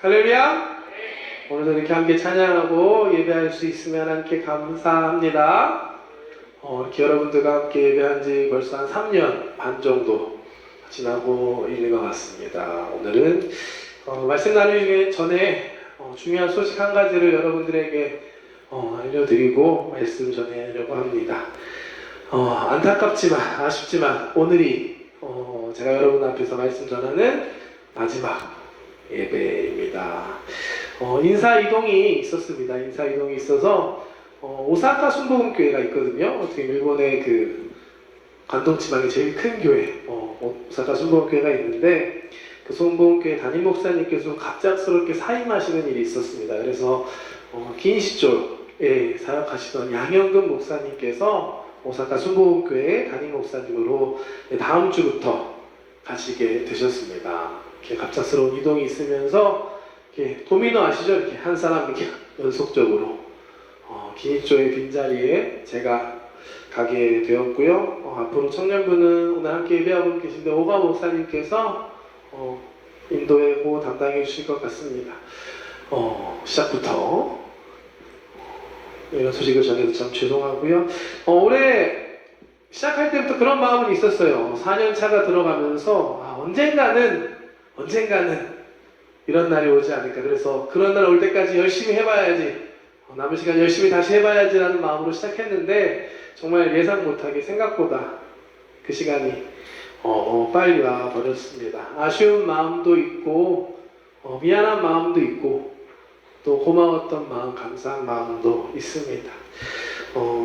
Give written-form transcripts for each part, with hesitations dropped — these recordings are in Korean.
할렐루야! 오늘도 이렇게 함께 찬양하고 예배할 수 있으면 함께 감사합니다. 이렇게 여러분들과 함께 예배한 지 벌써 한 3년 반 정도 지나고 있는 것 같습니다. 오늘은 말씀 나누기 전에 중요한 소식 한 가지를 여러분들에게 알려드리고 말씀 전하려고 합니다. 안타깝지만 아쉽지만 오늘이 제가 여러분 앞에서 말씀 전하는 마지막 예배입니다. 인사이동이 있었습니다. 인사이동이 있어서 오사카 순복음교회가 있거든요. 어떻게 일본의 그 관동지방의 제일 큰 교회 오사카 순복음교회가 있는데 그 순복음교회 담임 목사님께서 갑작스럽게 사임하시는 일이 있었습니다. 그래서 긴시조에 사역하시던 양현근 목사님께서 오사카 순복음교회 담임 목사님으로 다음 주부터 가시게 되셨습니다. 이렇게 갑작스러운 이동이 있으면서 이렇게 도미노 아시죠? 이렇게 한 사람 이렇게 연속적으로 긴시조의 빈자리에 제가 가게 되었고요. 앞으로 청년부는 오늘 함께 예배하고 계신데 오가 목사님께서 인도에 고 담당해 주실 것 같습니다. 시작부터 이런 소식을 전해서 참 죄송하고요. 올해 시작할 때부터 그런 마음은 있었어요. 4년 차가 들어가면서 언젠가는 이런 날이 오지 않을까. 그래서 그런 날 올 때까지 열심히 해봐야지, 남은 시간 열심히 다시 해봐야지라는 마음으로 시작했는데 정말 예상 못하게 생각보다 그 시간이 빨리 와 버렸습니다. 아쉬운 마음도 있고 미안한 마음도 있고 또 고마웠던 마음, 감사한 마음도 있습니다.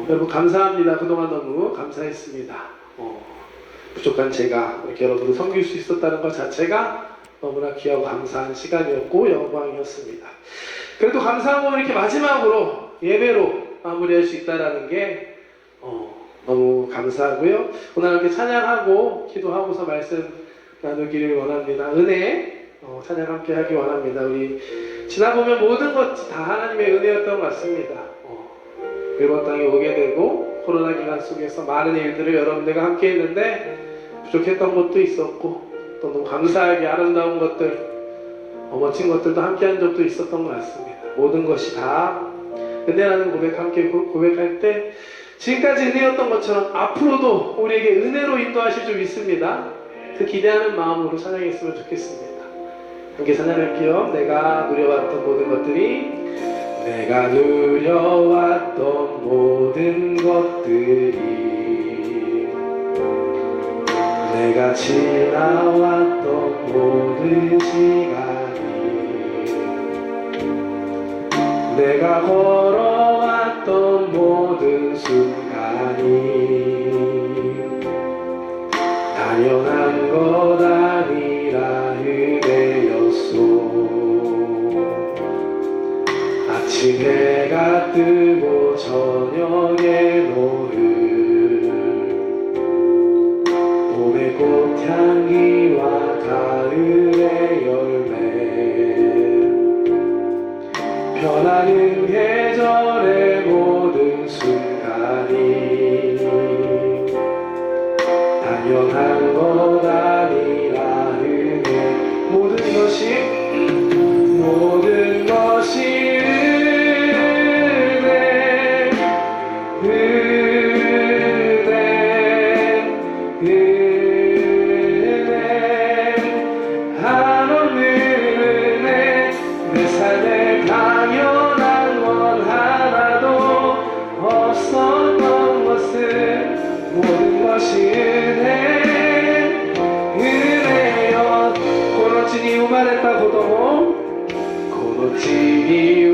여러분 감사합니다. 그동안 너무 감사했습니다. 부족한 제가 이렇게 여러분을 섬길 수 있었다는 것 자체가 너무나 귀하고 감사한 시간이었고 영광이었습니다. 그래도 감사하고 이렇게 마지막으로 예배로 마무리할 수 있다는 게 너무 감사하고요. 오늘 함께 찬양하고 기도하고서 말씀 나누기를 원합니다. 은혜 찬양 함께 하기 원합니다. 우리 지나보면 모든 것이 다 하나님의 은혜였던 것 같습니다. 일본 땅에 오게 되고 코로나 기간 속에서 많은 일들을 여러분들과 함께 했는데 부족했던 것도 있었고 또 너무 감사하게 아름다운 것들, 멋진 것들도 함께한 적도 있었던 것 같습니다. 모든 것이 다 은혜라는 고백 함께 고백할 때 지금까지 은혜였던 것처럼 앞으로도 우리에게 은혜로 인도하실 줄 믿습니다. 그 기대하는 마음으로 찬양했으면 좋겠습니다. 함께 찬양할게요. 내가 누려왔던 모든 것들이, 내가 누려왔던 모든 것들이, 내가 지나왔던 모든 시간이, 내가 걸어왔던 모든 순간이 당연한 것 아니라 은혜였소. 아침 해가 뜨고 저녁에 노을, 봄의 꽃향기와 가을의 열매, 변하는 계절의 모든 순간이 당연한 것 아니라 은혜. 모든 것이 은혜 한없는 은혜. 내 삶에 당연한 건 하나도 없었던 것은 모든 것이 은혜여. 고노친 이유 말했다고도 고노친 이유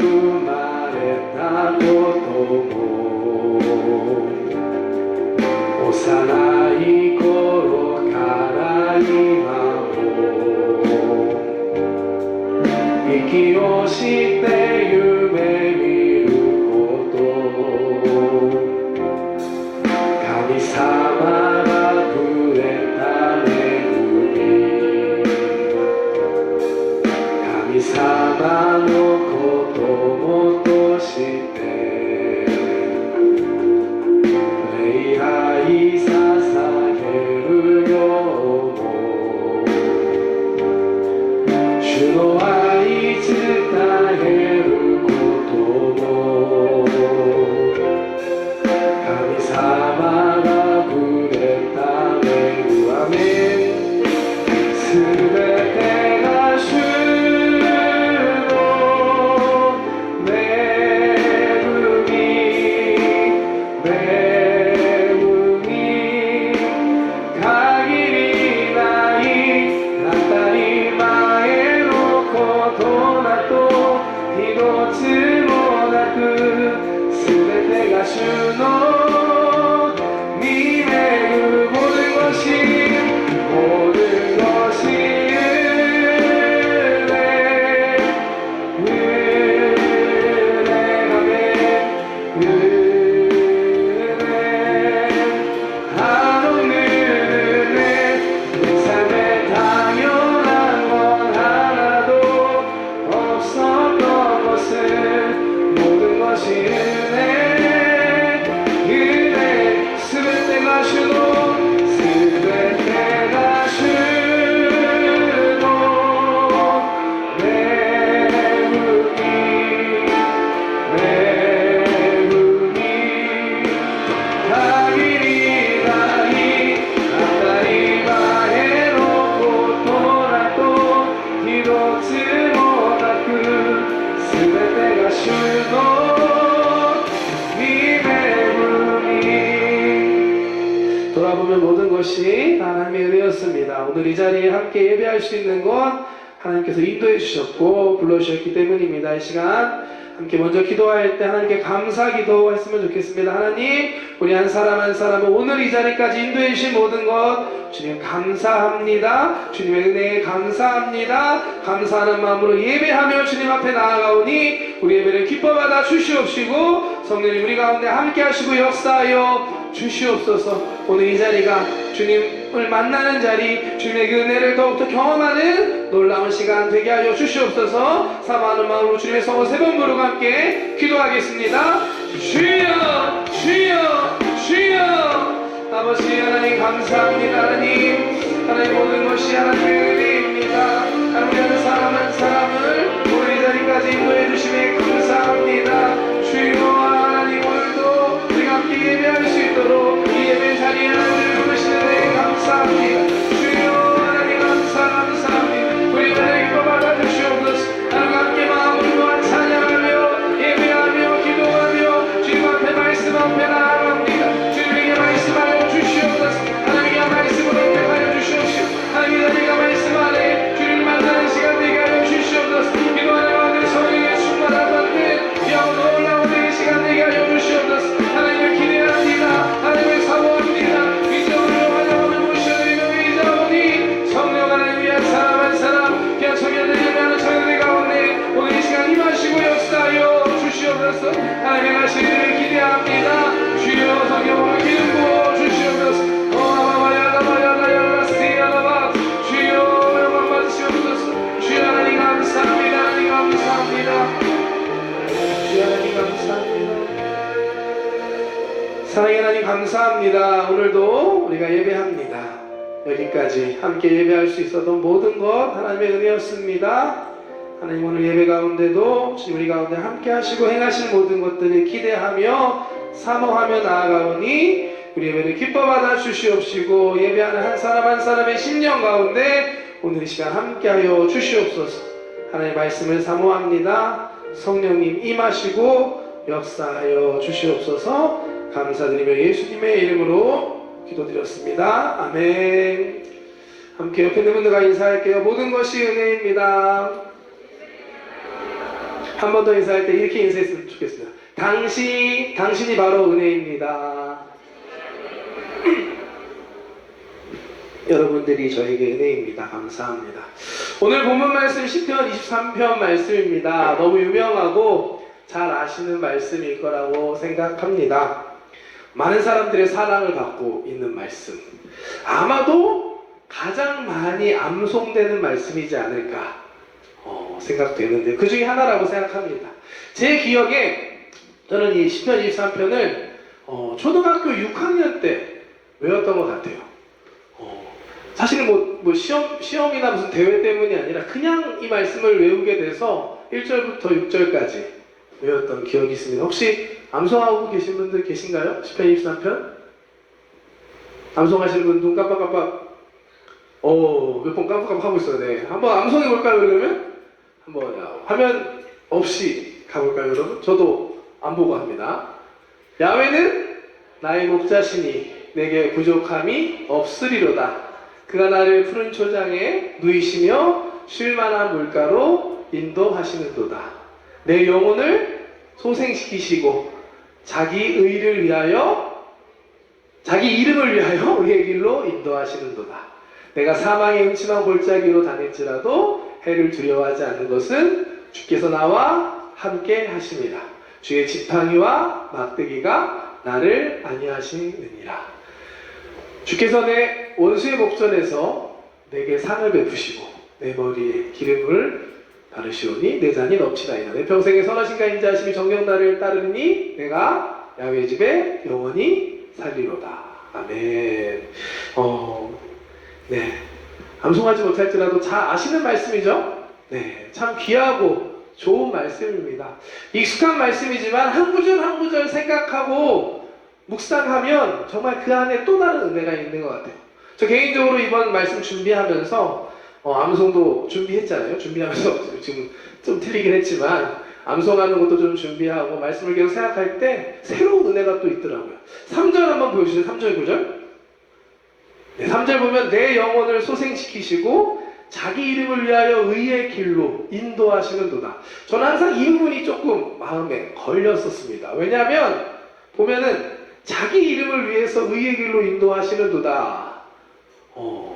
말했다고도 오사나이 고로 가라이마모息をして夢見ること神様がくれた恵み神様の子供として礼拝捧げるよう主の愛つもなく全てが主の見巡る모든 것이 돌아보면 모든 것이 하나님의 은혜였습니다. 오늘 이 자리에 함께 예배할 수 있는 건 하나님께서 인도해 주셨고 불러주셨기 때문입니다. 이 시간 함께 먼저 기도할 때 하나님께 감사 기도했으면 좋겠습니다. 하나님, 우리 한 사람 한 사람은 오늘 이 자리까지 인도해 주신 모든 것 주님 감사합니다. 주님의 은혜에 감사합니다. 감사하는 마음으로 예배하며 주님 앞에 나아가오니 우리 예배를 기뻐받아 주시옵시고 성령님 우리 가운데 함께 하시고 역사하여 주시옵소서. 오늘 이 자리가 주님을 만나는 자리, 주님의 그 은혜를 더욱더 경험하는 놀라운 시간 되게 하여 주시옵소서. 사모하는 마음으로 주님의 성호 세 번 부르고 함께 기도하겠습니다. 주여 주여 주여. 아버지 하나님 감사합니다. 하나님 모든 것이 하나님의 은혜입니다. 하나님 한 사람 한 사람을 오늘 이 자리까지 인도해 주심에 감사합니다. 주여 하나님 오늘도 우리가 함께 예배할 수 있도록 이 예배 자리에 하나님을 부르시는 데 감사합니다. 주여 하나님 감사합니다. 우리 자리 기뻐 받아주시옵소서. 하나님 함께 마음으로 찬양하며 예배하며 기도하며 주님 앞에 말씀 앞에 나아갑니다. 주님에게 말씀하여 주시옵소서. 하나님의 말씀으로 회복하여 주시옵시고 하나님 자리가 말씀 안에 주님을 만나는 시간 되게 하여 주시옵소서. 기도하는 가운데 성령의 충만함 받는 놀라운 이 시간 되게 하여 주시옵소서. 하나님을 기대합니다. 하나님을 사모합니다. 이쪽으로 환영함을 모셔드리며 의자오니 성령 하나님 위한 사람 한 사람 귀한 청년들 예배하는 청년들 가운데 오늘 이 시간 임하시고 역사하여 주시옵소서. 하나님의 가시를 기대합니다. 주여 성령으로 기름 부어 주시옵소서. 주여 영광 받으시옵소서. 주여 하나님 감사합니다. 하나님 감사합니다. 주여 하나님 감사합니다. 사랑의 하나님 감사합니다. 오늘도 우리가 예배합니다. 여기까지 함께 예배할 수 있었던 모든 것 하나님의 은혜였습니다. 하나님 오늘 예배 가운데도 주님 우리 가운데 함께 하시고 행하신 모든 것들을 기대하며 사모하며 나아가오니 우리 예배를 기뻐받아 주시옵시고 예배하는 한 사람 한 사람의 심령 가운데 오늘 이 시간 함께하여 주시옵소서. 하나님의 말씀을 사모합니다. 성령님 임하시고 역사하여 주시옵소서. 감사드리며 예수님의 이름으로 기도드렸습니다. 아멘. 함께 옆에 있는 분들과 인사할게요. 모든 것이 은혜입니다. 한 번 더 인사할 때 이렇게 인사했으면 좋겠습니다. 당신이 바로 은혜입니다. 여러분들이 저에게 은혜입니다. 감사합니다. 오늘 본문 말씀 시편 23편 말씀입니다. 너무 유명하고 잘 아시는 말씀일 거라고 생각합니다. 많은 사람들의 사랑을 받고 있는 말씀. 아마도 가장 많이 암송되는 말씀이지 않을까 생각되는데 그 중에 하나라고 생각합니다. 제 기억에 저는 이 시편 23편을 초등학교 6학년 때 외웠던 것 같아요. 사실은 뭐 시험이나 무슨 대회 때문이 아니라 그냥 이 말씀을 외우게 돼서 1절부터 6절까지 외웠던 기억이 있습니다. 혹시 암송하고 계신 분들 계신가요? 시편 23편? 암송하시는 분 눈 깜빡깜빡 몇 번 깜빡깜빡 하고 있어요. 네. 한번 암송해 볼까요, 그러면? 한번 화면 없이 가볼까요, 여러분? 저도 안 보고 합니다. 야훼는 나의 목자시니 내게 부족함이 없으리로다. 그가 나를 푸른 초장에 누이시며 쉴만한 물가로 인도하시는도다. 내 영혼을 소생시키시고 자기 의를 위하여 자기 이름을 위하여 의의 길로 인도하시는도다. 내가 사망의 음침한 골짜기로 다닐지라도 해를 두려워하지 않는 것은 주께서 나와 함께 하심이라. 주의 지팡이와 막대기가 나를 안위하시느니라. 주께서 내 원수의 목전에서 내게 상을 베푸시고 내 머리에 기름을 바르시오니 내 잔이 넘치나이다. 내 평생에 선하신가 인자하심이 정녕 나를 따르니 내가 야훼 집에 영원히 살리로다. 아멘. 네. 암송하지 못할지라도 잘 아시는 말씀이죠? 네. 참 귀하고 좋은 말씀입니다. 익숙한 말씀이지만 한 구절 한 구절 생각하고 묵상하면 정말 그 안에 또 다른 은혜가 있는 것 같아요. 저 개인적으로 이번 말씀 준비하면서 암송도 준비했잖아요. 준비하면서 지금 좀 틀리긴 했지만 암송하는 것도 좀 준비하고 말씀을 계속 생각할 때 새로운 은혜가 또 있더라고요. 3절 한번 보여주세요. 3절 9절. 네, 3절 보면 내 영혼을 소생시키시고 자기 이름을 위하여 의의 길로 인도하시는도다. 저는 항상 이 부분이 조금 마음에 걸렸었습니다. 왜냐하면 보면은 자기 이름을 위해서 의의 길로 인도하시는도다.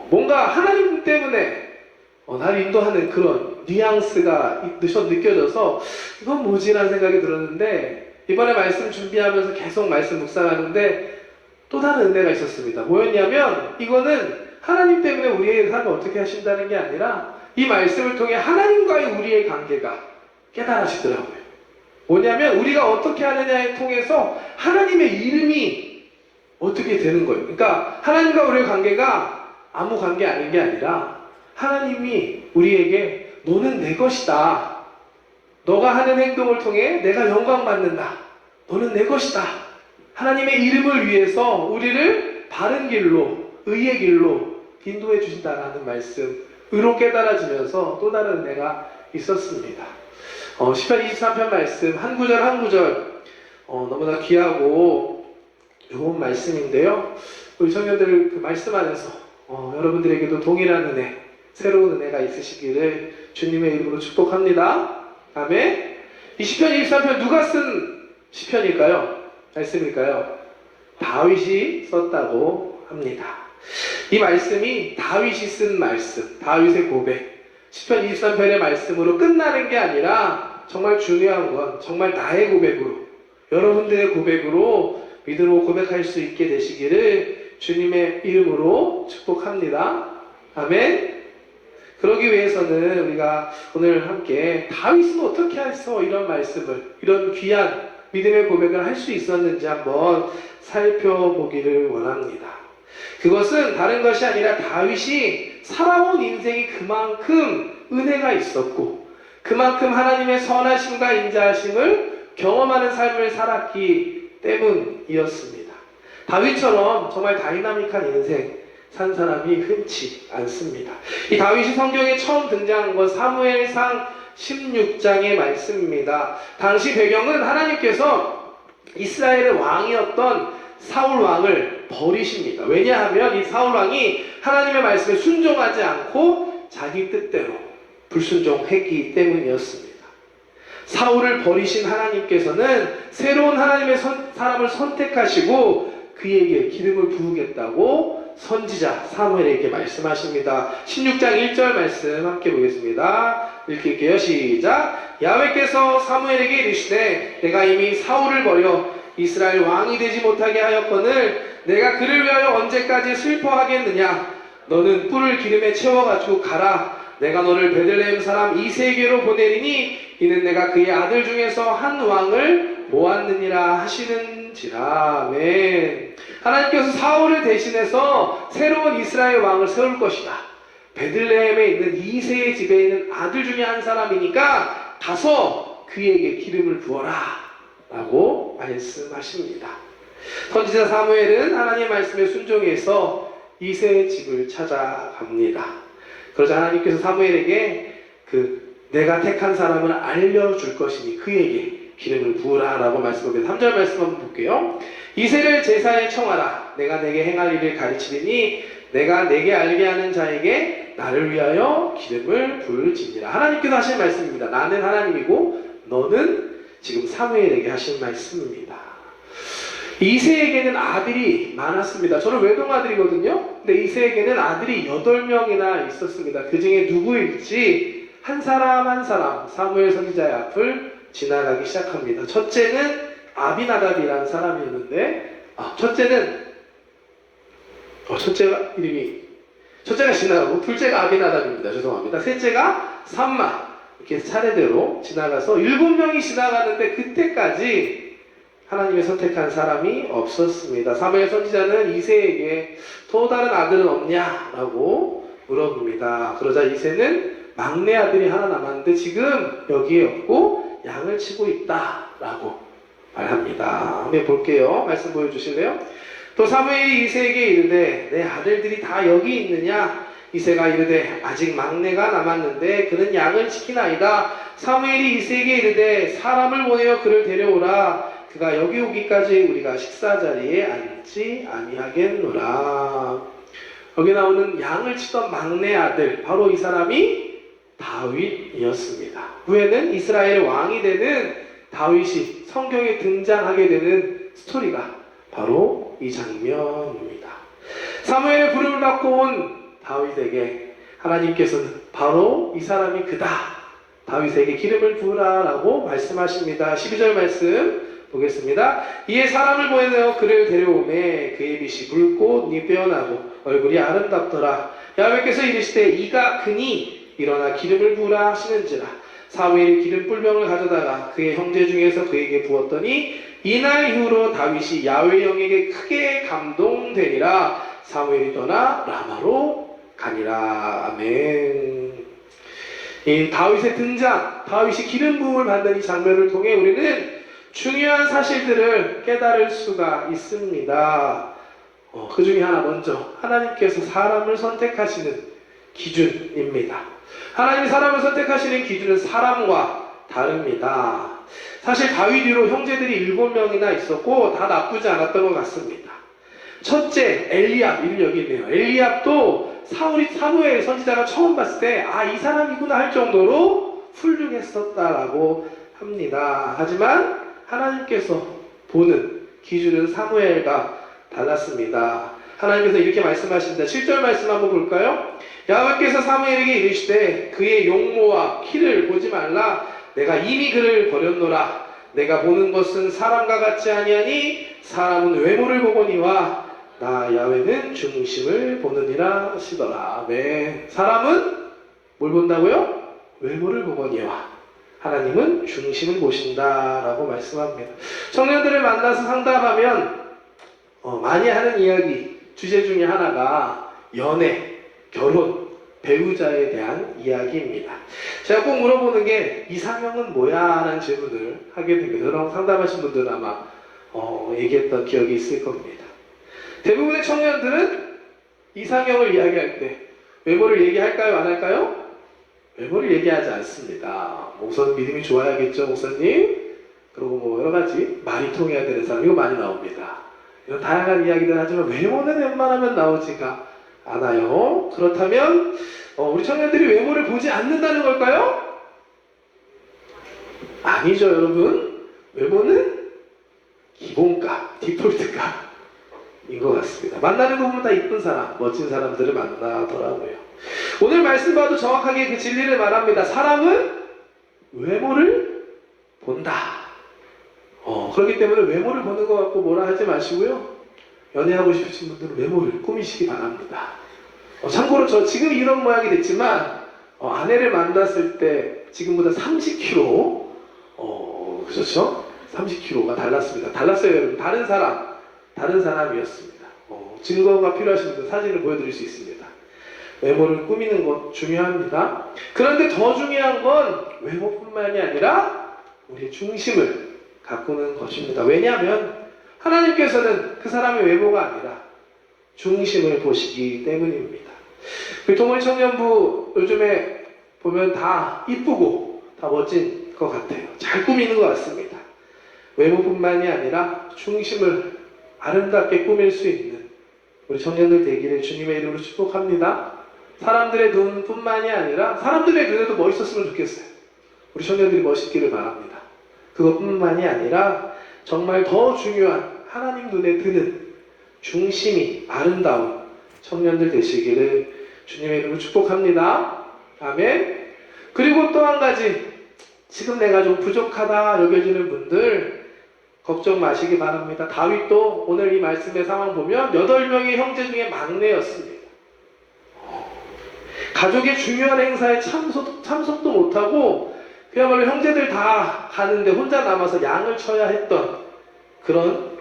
뭔가 하나님 때문에 나를 인도하는 그런 뉘앙스가 느껴져서 이건 뭐지라는 생각이 들었는데 이번에 말씀 준비하면서 계속 말씀 묵상하는데 또 다른 은혜가 있었습니다. 뭐였냐면 이거는 하나님 때문에 우리의 삶을 어떻게 하신다는 게 아니라 이 말씀을 통해 하나님과의 우리의 관계가 깨달아지더라고요. 뭐냐면 우리가 어떻게 하느냐에 통해서 하나님의 이름이 어떻게 되는 거예요. 그러니까 하나님과 우리의 관계가 아무 관계 아닌 게 아니라 하나님이 우리에게 너는 내 것이다. 너가 하는 행동을 통해 내가 영광 받는다. 너는 내 것이다. 하나님의 이름을 위해서 우리를 바른 길로, 의의 길로 인도해 주신다라는 말씀으로 깨달아지면서 또 다른 은혜가 있었습니다. 시편 23편 말씀 한 구절 한 구절 너무나 귀하고 좋은 말씀인데요. 우리 청년들 그 말씀 안에서 여러분들에게도 동일한 은혜, 새로운 은혜가 있으시기를 주님의 이름으로 축복합니다. 아멘. 이 시편 23편 누가 쓴 시편일까요? 말씀일까요? 다윗이 썼다고 합니다. 이 말씀이 다윗이 쓴 말씀, 다윗의 고백, 시편 23편의 말씀으로 끝나는 게 아니라 정말 중요한 건 정말 나의 고백으로, 여러분들의 고백으로 믿음으로 고백할 수 있게 되시기를 주님의 이름으로 축복합니다. 아멘. 그러기 위해서는 우리가 오늘 함께 다윗은 어떻게 해서 이런 말씀을, 이런 귀한 믿음의 고백을 할 수 있었는지 한번 살펴보기를 원합니다. 그것은 다른 것이 아니라 다윗이 살아온 인생이 그만큼 은혜가 있었고 그만큼 하나님의 선하심과 인자하심을 경험하는 삶을 살았기 때문이었습니다. 다윗처럼 정말 다이나믹한 인생 산 사람이 흔치 않습니다. 이 다윗이 성경에 처음 등장한 건 사무엘상 16장의 말씀입니다. 당시 배경은 하나님께서 이스라엘의 왕이었던 사울 왕을 버리십니다. 왜냐하면 이 사울 왕이 하나님의 말씀에 순종하지 않고 자기 뜻대로 불순종했기 때문이었습니다. 사울을 버리신 하나님께서는 새로운 하나님의 사람을 선택하시고 그에게 기름을 부으겠다고 선지자 사무엘에게 말씀하십니다. 16장 1절 말씀 함께 보겠습니다. 읽을게요. 시작. 야훼께서 사무엘에게 이르시되 내가 이미 사울을 버려 이스라엘 왕이 되지 못하게 하였거늘 내가 그를 위하여 언제까지 슬퍼하겠느냐. 너는 뿔을 기름에 채워가지고 가라. 내가 너를 베들레헴 사람 이새에게로 보내리니 이는 내가 그의 아들 중에서 한 왕을 모았느니라 하시는지라. 아멘. 하나님께서 사울을 대신해서 새로운 이스라엘 왕을 세울 것이다. 베들레헴에 있는 이새의 집에 있는 아들 중에 한 사람이니까 가서 그에게 기름을 부어라 라고 말씀하십니다. 선지자 사무엘은 하나님의 말씀에 순종해서 이새의 집을 찾아갑니다. 그러자 하나님께서 사무엘에게 내가 택한 사람을 알려줄 것이니 그에게 기름을 부으라 라고 말씀합니다. 3절 말씀 한번 볼게요. 이새를 제사에 청하라. 내가 내게 행할 일을 가르치리니 내가 내게 알게 하는 자에게 나를 위하여 기름을 부을지니라. 하나님께서 하신 말씀입니다. 나는 하나님이고 너는 지금 사무엘에게 하신 말씀입니다. 이새에게는 아들이 많았습니다. 저는 외동아들이거든요. 근데 이새에게는 아들이 8명이나 있었습니다. 그 중에 누구일지 한 사람 한 사람 사무엘 선지자의 앞을 지나가기 시작합니다. 첫째는 아비나답이라는 사람이었는데 첫째가 지나가고 둘째가 아비나답입니다. 죄송합니다. 셋째가 삼마 이렇게 차례대로 지나가서 7명이 지나가는데 그때까지 하나님의 선택한 사람이 없었습니다. 사무엘 선지자는 이새에게 또 다른 아들은 없냐라고 물어봅니다. 그러자 이새는 막내 아들이 하나 남았는데 지금 여기에 없고 양을 치고 있다라고 말합니다. 한번 볼게요. 말씀 보여주실래요? 또 사무엘이 이새에게 이르되 내 아들들이 다 여기 있느냐? 이새가 이르되 아직 막내가 남았는데 그는 양을 지키나이다. 사무엘이 이새에게 이르되 사람을 보내어 그를 데려오라. 그가 여기 오기까지 우리가 식사 자리에 앉지 아니하겠노라. 여기 나오는 양을 치던 막내 아들 바로 이 사람이 다윗이었습니다. 후에는 이스라엘의 왕이 되는 다윗이 성경에 등장하게 되는 스토리가 바로 이 장면입니다. 사무엘의 부름을 받고 온 다윗에게 하나님께서는 바로 이 사람이 그다. 다윗에게 기름을 부으라 라고 말씀하십니다. 12절 말씀 보겠습니다. 이에 사람을 보내어 그를 데려오매 그의 빛이 붉고 눈이 빼어나고 얼굴이 아름답더라. 야훼께서 이르시되 이가 그니 일어나 기름을 부으라 하시는지라. 사무엘이 기름 뿔병을 가져다가 그의 형제 중에서 그에게 부었더니 이날 이후로 다윗이 야훼 영에게 크게 감동되니라. 사무엘이 떠나 라마로 가니라. 아멘. 이 다윗의 등장, 다윗이 기름 부음을 받는 이 장면을 통해 우리는 중요한 사실들을 깨달을 수가 있습니다. 그 중에 하나 먼저 하나님께서 사람을 선택하시는 기준입니다. 하나님이 사람을 선택하시는 기준은 사람과 다릅니다. 사실 다윗 뒤로 형제들이 7명이나 있었고 다 나쁘지 않았던 것 같습니다. 첫째 엘리압, 이름 여기 있네요. 엘리압도 사무엘 선지자가 처음 봤을 때 이 사람이구나 할 정도로 훌륭했었다라고 합니다. 하지만 하나님께서 보는 기준은 사무엘과 달랐습니다. 하나님께서 이렇게 말씀하십니다. 7절 말씀 한번 볼까요? 야훼께서 사무엘에게 이르시되 그의 용모와 키를 보지 말라. 내가 이미 그를 버렸노라. 내가 보는 것은 사람과 같지 아니하니 사람은 외모를 보거니와 나 야훼는 중심을 보느니라 하시더라. 네. 사람은 뭘 본다고요? 외모를 보거니와 하나님은 중심을 보신다라고 말씀합니다. 청년들을 만나서 상담하면 많이 하는 이야기 주제 중에 하나가 연애, 결혼, 배우자에 대한 이야기입니다. 제가 꼭 물어보는 게 이상형은 뭐야? 라는 질문을 하게 됩니다. 저랑 상담하신 분들은 아마 얘기했던 기억이 있을 겁니다. 대부분의 청년들은 이상형을 이야기할 때 외모를 얘기할까요? 안 할까요? 외모를 얘기하지 않습니다. 우선 믿음이 좋아야겠죠, 목사님? 그리고 여러 가지 말이 통해야 되는 사람, 이거 많이 나옵니다. 이런 다양한 이야기들 하지만 외모는 웬만하면 나오지가 않아요. 그렇다면 우리 청년들이 외모를 보지 않는다는 걸까요? 아니죠, 여러분. 외모는 기본값, 디폴트값인 것 같습니다. 만나는 거 보면 다 이쁜 사람, 멋진 사람들을 만나더라고요. 오늘 말씀 봐도 정확하게 그 진리를 말합니다. 사람은 외모를 본다. 그렇기 때문에 외모를 보는 것 같고 뭐라 하지 마시고요. 연애하고 싶으신 분들은 외모를 꾸미시기 바랍니다. 참고로 저 지금 이런 모양이 됐지만 아내를 만났을 때 지금보다 30kg 그렇죠? 30kg가 달랐습니다. 달랐어요, 여러분. 다른 사람이었습니다. 증거가 필요하신 분들 사진을 보여드릴 수 있습니다. 외모를 꾸미는 것 중요합니다. 그런데 더 중요한 건 외모뿐만이 아니라 우리의 중심을 가꾸는 것입니다. 왜냐하면 하나님께서는 그 사람의 외모가 아니라 중심을 보시기 때문입니다. 우리 동원 청년부 요즘에 보면 다 이쁘고 다 멋진 것 같아요. 잘 꾸미는 것 같습니다. 외모뿐만이 아니라 중심을 아름답게 꾸밀 수 있는 우리 청년들 되기를 주님의 이름으로 축복합니다. 사람들의 눈뿐만이 아니라 사람들의 눈에도 멋있었으면 좋겠어요. 우리 청년들이 멋있기를 바랍니다. 그것뿐만이 아니라 정말 더 중요한 하나님 눈에 드는 중심이 아름다운 청년들 되시기를 주님의 이름으로 축복합니다. 아멘. 그리고 또 한 가지, 지금 내가 좀 부족하다 여겨지는 분들 걱정 마시기 바랍니다. 다윗도 오늘 이 말씀의 상황 보면 8명의 형제 중에 막내였습니다. 가족의 중요한 행사에 참석도 못하고 그야말로 형제들 다 가는데 혼자 남아서 양을 쳐야 했던 그런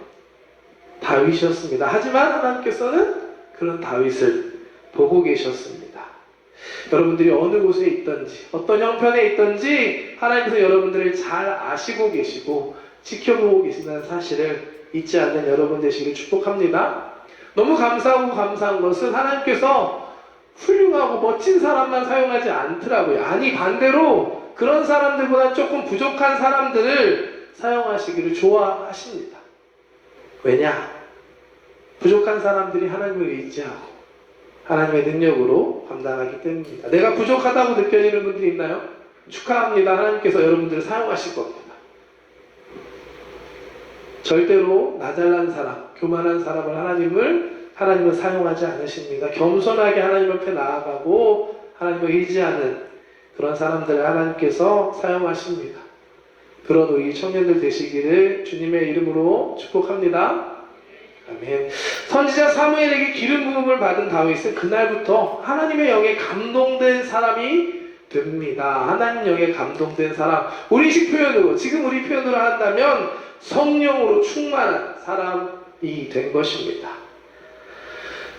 다윗이었습니다. 하지만 하나님께서는 그런 다윗을 보고 계셨습니다. 여러분들이 어느 곳에 있든지 어떤 형편에 있든지 하나님께서 여러분들을 잘 아시고 계시고 지켜보고 계신다는 사실을 잊지 않는 여러분 되시길 축복합니다. 너무 감사하고 감사한 것은 하나님께서 훌륭하고 멋진 사람만 사용하지 않더라고요. 아니, 반대로 그런 사람들보다 조금 부족한 사람들을 사용하시기를 좋아하십니다. 왜냐? 부족한 사람들이 하나님을 의지하고 하나님의 능력으로 감당하기 때문입니다. 내가 부족하다고 느껴지는 분들이 있나요? 축하합니다. 하나님께서 여러분들을 사용하실 겁니다. 절대로 나 잘난 사람, 교만한 사람을 하나님은 사용하지 않으십니다. 겸손하게 하나님 앞에 나아가고 하나님을 의지하는 그런 사람들을 하나님께서 사용하십니다. 그런 우리 청년들 되시기를 주님의 이름으로 축복합니다. 아멘. 선지자 사무엘에게 기름 부음을 받은 다윗은 그날부터 하나님의 영에 감동된 사람이 됩니다. 하나님 영에 감동된 사람. 우리식 표현으로, 지금 우리 표현으로 한다면 성령으로 충만한 사람이 된 것입니다.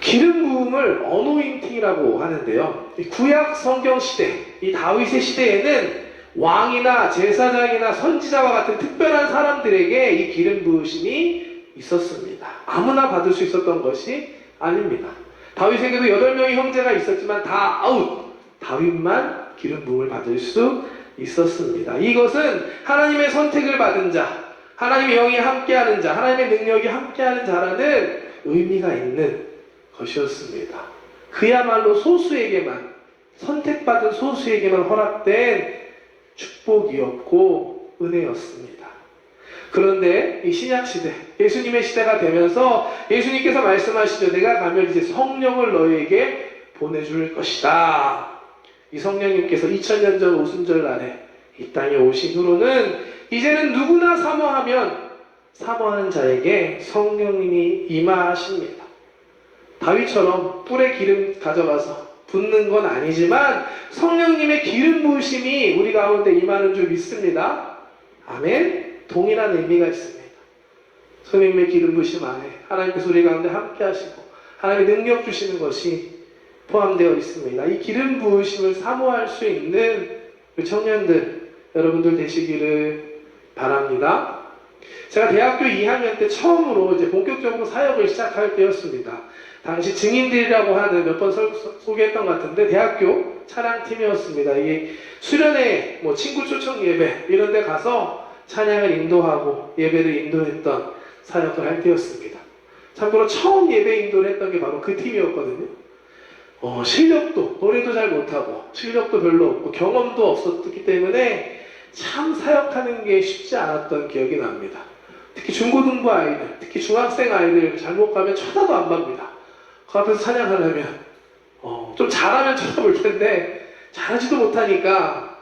기름 부음을 어노인팅이라고 하는데요. 구약 성경 시대, 이 다윗의 시대에는 왕이나 제사장이나 선지자와 같은 특별한 사람들에게 이 기름 부으심이 있었습니다. 아무나 받을 수 있었던 것이 아닙니다. 다윗에게도 8명의 형제가 있었지만 다 아웃! 다윗만 기름 부음을 받을 수 있었습니다. 이것은 하나님의 선택을 받은 자, 하나님의 영이 함께하는 자, 하나님의 능력이 함께하는 자라는 의미가 있는 것이었습니다. 그야말로 소수에게만, 선택받은 소수에게만 허락된 축복이었고 은혜였습니다. 그런데 이 신약시대, 예수님의 시대가 되면서 예수님께서 말씀하시죠. 내가 가면 이제 성령을 너희에게 보내줄 것이다. 이 성령님께서 2000년 전 오순절날에 이 땅에 오신 후로는 이제는 누구나 사모하는 자에게 성령님이 임하십니다. 다윗처럼 뿔에 기름 가져가서 붓는 건 아니지만 성령님의 기름 부으심이 우리 가운데 임하는 줄 믿습니다. 아멘. 동일한 의미가 있습니다. 성령님의 기름 부으심 안에 하나님께서 우리 가운데 함께 하시고 하나님의 능력 주시는 것이 포함되어 있습니다. 이 기름 부으심을 사모할 수 있는 청년들 여러분들 되시기를 바랍니다. 제가 대학교 2학년 때 처음으로 이제 본격적으로 사역을 시작할 때였습니다. 당시 증인들이라고 하는 몇 번 소개했던 것 같은데 대학교 찬양팀이었습니다. 이게 수련회, 친구 초청 예배 이런 데 가서 찬양을 인도하고 예배를 인도했던 사역을 할 때였습니다. 참고로 처음 예배 인도를 했던 게 바로 그 팀이었거든요. 실력도, 노래도 잘 못하고 실력도 별로 없고 경험도 없었기 때문에 참 사역하는 게 쉽지 않았던 기억이 납니다. 특히 중고등부 아이들, 특히 중학생 아이들 잘못 가면 쳐다도 안 봅니다. 그 앞에서 찬양하려면 좀 잘하면 쳐다볼 텐데 잘하지도 못하니까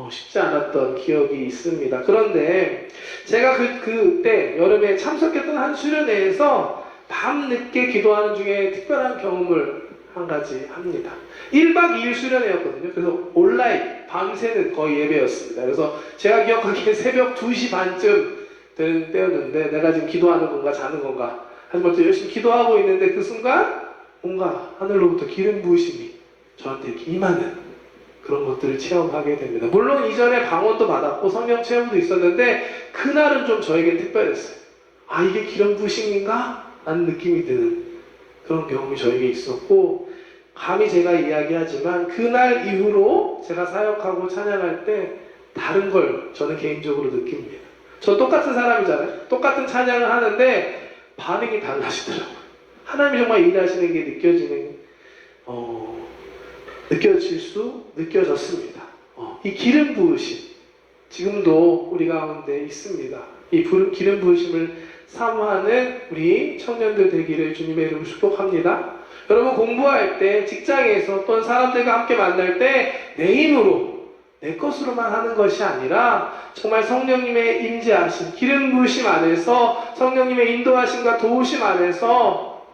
쉽지 않았던 기억이 있습니다. 그런데 제가 그때 여름에 참석했던 한 수련회에서 밤늦게 기도하는 중에 특별한 경험을 한 가지 합니다. 1박 2일 수련회였거든요. 그래서 온라인 밤새는 거의 예배였습니다. 그래서 제가 기억하기에 새벽 2시 반쯤 되는 때였는데 내가 지금 기도하는 건가 자는 건가 하지만 열심히 기도하고 있는데 그 순간 뭔가 하늘로부터 기름 부으심이 저한테 이렇게 임하는 그런 것들을 체험하게 됩니다. 물론 이전에 방언도 받았고 성령 체험도 있었는데 그날은 좀 저에게 특별했어요. 아, 이게 기름 부으심인가? 라는 느낌이 드는 그런 경험이 저에게 있었고 감히 제가 이야기하지만 그날 이후로 제가 사역하고 찬양할 때 다른 걸 저는 개인적으로 느낍니다. 저 똑같은 사람이잖아요. 똑같은 찬양을 하는데 반응이 달라지더라고요. 하나님이 정말 일하시는 게 느껴졌습니다. 이 기름 부으심, 지금도 우리 가운데 있습니다. 이 기름 부으심을 사모하는 우리 청년들 되기를 주님의 이름으로 축복합니다. 여러분 공부할 때, 직장에서 또는 사람들과 함께 만날 때 내 힘으로, 내 것으로만 하는 것이 아니라 정말 성령님의 임재하심, 기름 부으심 안에서 성령님의 인도하심과 도우심 안에서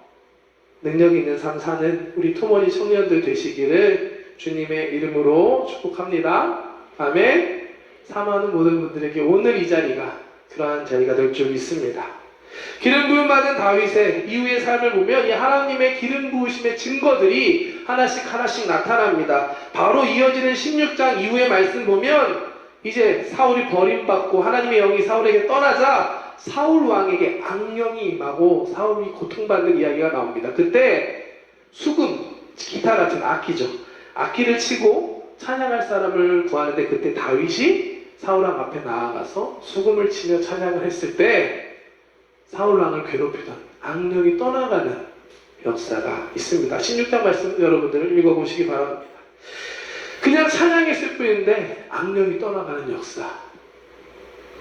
능력 있는 삶 사는 우리 토모니 청년들 되시기를 주님의 이름으로 축복합니다. 아멘. 사모하는 모든 분들에게 오늘 이 자리가 그러한 자리가 될 줄 믿습니다. 기름 부음 받은 다윗의 이후의 삶을 보면 이 하나님의 기름 부으심의 증거들이 하나씩 나타납니다. 바로 이어지는 16장 이후의 말씀 보면 이제 사울이 버림받고 하나님의 영이 사울에게 떠나자 사울 왕에게 악령이 임하고 사울이 고통받는 이야기가 나옵니다. 그때 수금, 기타 같은 악기죠. 악기를 치고 찬양할 사람을 구하는데 그때 다윗이 사울왕 앞에 나아가서 수금을 치며 찬양을 했을 때 사울왕을 괴롭히던 악령이 떠나가는 역사가 있습니다. 16장 말씀 여러분들 읽어보시기 바랍니다. 그냥 찬양했을 뿐인데 악령이 떠나가는 역사.